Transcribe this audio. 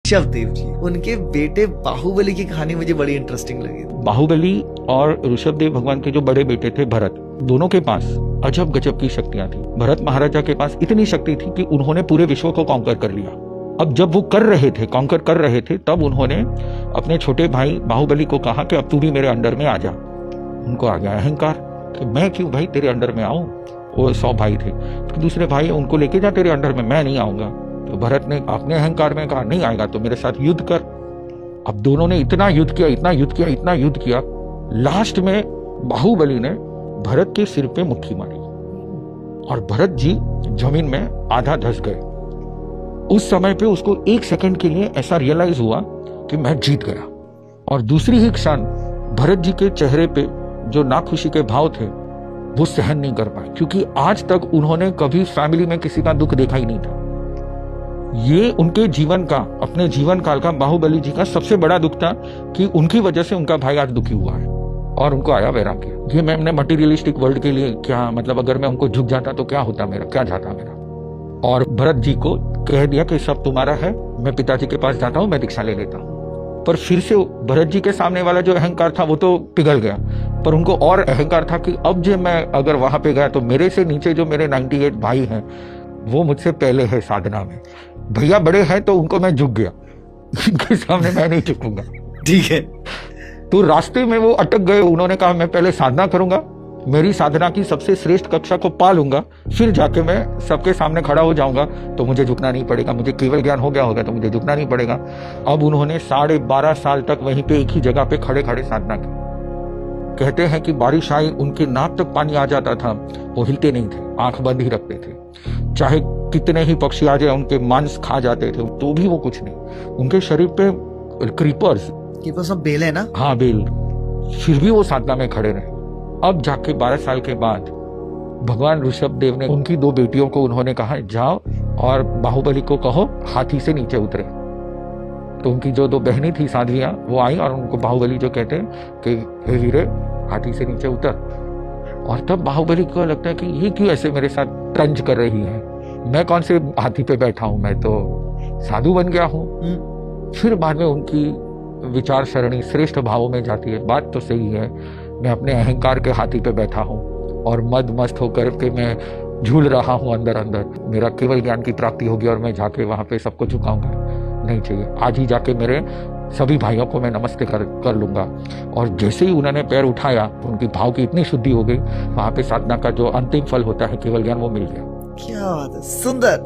ऋषभदेव जी, उनके बेटे बाहुबली की कहानी मुझे बड़ी इंटरेस्टिंग लगी। बाहुबली और ऋषभदेव भगवान के जो बड़े बेटे थे भरत, दोनों के पास अजब गजब की शक्तियां थी। भरत महाराजा के पास इतनी शक्ति थी कि उन्होंने पूरे विश्व को कॉन्कर कर लिया। अब जब वो कॉन्कर कर रहे थे, तब उन्होंने अपने छोटे भाई बाहुबली को कहा कि अब तू भी मेरे अंडर में आ जा। उनको आ गया अहंकार कि मैं क्यों भाई तेरे अंडर में आऊं। वो 100 भाई थे, तो दूसरे भाई उनको लेके जा तेरे अंडर में, मैं नहीं आऊंगा। तो भरत ने अपने अहंकार में कहा नहीं आएगा तो मेरे साथ युद्ध कर। अब दोनों ने इतना युद्ध किया, लास्ट में बाहुबली ने भरत के सिर पे मुट्ठी मारी और भरत जी जमीन में आधा धंस गए। उस समय पे उसको 1 सेकंड के लिए ऐसा रियलाइज हुआ कि मैं जीत गया। और दूसरी ही क्षण भरत जी के चेहरे पे जो नाखुशी के भाव थे वो सहन नहीं कर पाए, क्योंकि आज तक उन्होंने कभी फैमिली में किसी का दुख देखा ही नहीं था। ये उनके जीवन का, अपने जीवन काल का बाहुबली जी का सबसे बड़ा दुख था कि उनकी वजह से उनका भाई आज दुखी हुआ है और उनको आया वैराग्य। ये मैं मटेरियलिस्टिक वर्ल्ड के लिए क्या मतलब, अगर मैं उनको झुक जाता तो क्या होता मेरा, क्या जाता मेरा। और भरत जी को कह दिया कि सब तुम्हारा है, मैं पिताजी के पास जाता हूँ, मैं दीक्षा ले लेता हूँ। पर फिर से भरत जी के सामने वाला जो अहंकार था वो तो पिघल गया, पर उनको और अहंकार था कि अब जो मैं अगर वहां पे गया तो मेरे से नीचे जो मेरे 98 भाई हैं वो मुझसे पहले है साधना में, भैया बड़े हैं तो उनको मैं झुक गया, इनके सामने मैं नहीं झुकूंगा। ठीक है। तो रास्ते में वो अटक गए। उन्होंने कहा मैं पहले साधना करूंगा, मेरी साधना की सबसे श्रेष्ठ कक्षा को पा लूंगा, फिर जाके मैं सबके सामने खड़ा हो जाऊंगा तो मुझे झुकना नहीं पड़ेगा, मुझे केवल ज्ञान हो गया होगा तो मुझे झुकना नहीं पड़ेगा। अब उन्होंने 12.5 साल तक वहीं पे एक ही जगह पे खड़े खड़े साधना की। कहते हैं कि बारिश आई, उनके नाक तक पानी आ जाता था, वो हिलते नहीं थे, आंख बंद ही रखते थे। चाहे कितने ही पक्षी आ जाए उनके मांस खा जाते थे तो भी वो कुछ नहीं। उनके शरीर पे क्रीपर्स सब बेल है ना? हाँ बेल, फिर भी वो साधना में खड़े रहे। अब जाके 12 साल के बाद भगवान ऋषभदेव ने उनकी 2 बेटियों को उन्होंने कहा जाओ और बाहुबली को कहो हाथी से नीचे उतरे। तो उनकी जो 2 बहनें थी साध्वियां, वो आई और उनको बाहुबली जो कहते हैं कि हे वीरे हाथी से नीचे उतर। और तब बाहुबली को लगता है कि ये क्यों ऐसे मेरे साथ तंज कर रही है, मैं कौन से हाथी पे बैठा हूं, मैं तो साधु बन गया हूं। फिर बाद में उनकी विचार सरणी श्रेष्ठ भावों में जाती है। बात तो सही है, मैं अपने अहंकार के हाथी पे बैठा हूँ और मद मस्त होकर के मैं झूल रहा हूँ अंदर अंदर, मेरा केवल ज्ञान की प्राप्ति होगी और मैं जाके वहां पे सबको झुकाऊंगा, नहीं चाहिए। आज ही जाके मेरे सभी भाइयों को मैं नमस्ते कर लूंगा। और जैसे ही उन्होंने पैर उठाया तो उनकी भाव की इतनी शुद्धि हो गई, वहां पे साधना का जो अंतिम फल होता है केवल ज्ञान, वो मिल गया। क्या बात है, सुंदर।